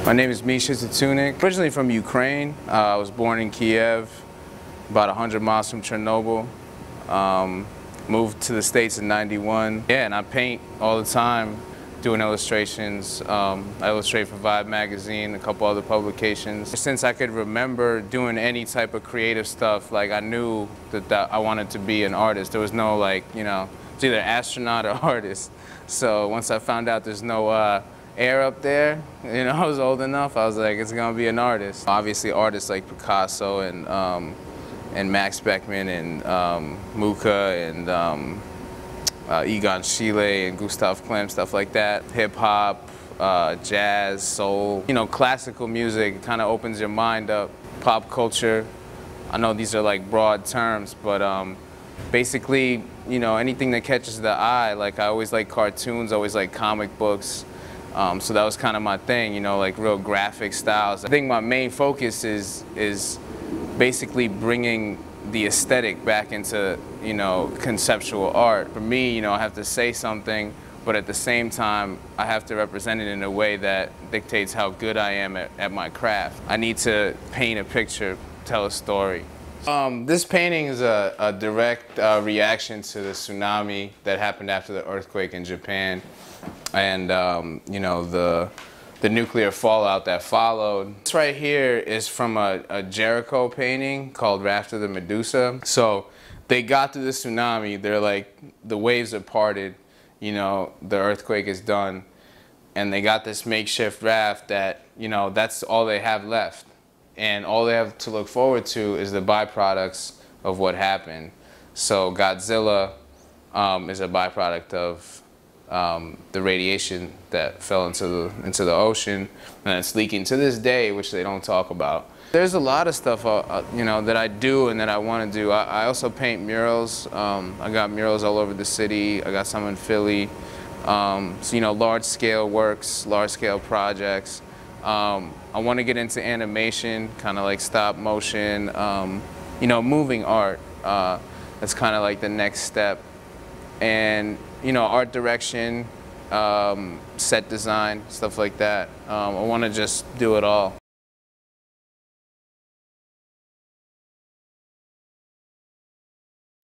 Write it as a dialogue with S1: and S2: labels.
S1: My name is Misha T. Originally from Ukraine. I was born in Kiev, about 100 miles from Chernobyl. Moved to the States in '91. Yeah, and I paint all the time, doing illustrations. I illustrate for Vibe magazine, a couple other publications. Since I could remember doing any type of creative stuff, like I knew that I wanted to be an artist. There was no like, you know, it's either astronaut or artist. So once I found out there's no air up there, you know, I was old enough, I was like, it's gonna be an artist. Obviously artists like Picasso and Max Beckman and Mucha and Egon Schiele and Gustav Klimt, stuff like that. Hip hop, jazz, soul. You know, classical music kind of opens your mind up. Pop culture, I know these are like broad terms, but basically, you know, anything that catches the eye. Like I always like cartoons, always like comic books. So that was kind of my thing, you know, like real graphic styles. I think my main focus is basically bringing the aesthetic back into, you know, conceptual art. For me, you know, I have to say something, but at the same time, I have to represent it in a way that dictates how good I am at my craft. I need to paint a picture, tell a story. This painting is a direct reaction to the tsunami that happened after the earthquake in Japan, and you know, the nuclear fallout that followed. This right here is from a Jericho painting called Raft of the Medusa. So they got through the tsunami, they're like, the waves are parted, you know, the earthquake is done, and they got this makeshift raft that, you know, that's all they have left. And all they have to look forward to is the byproducts of what happened. So Godzilla is a byproduct of the radiation that fell into the ocean, and it's leaking to this day, which they don't talk about. There's a lot of stuff you know, that I do and that I want to do. I also paint murals. I got murals all over the city. I got some in Philly. So, you know, large-scale works, large-scale projects. I want to get into animation, kind of like stop motion, you know, moving art. That's kind of like the next step. And, you know, art direction, set design, stuff like that. I want to just do it all.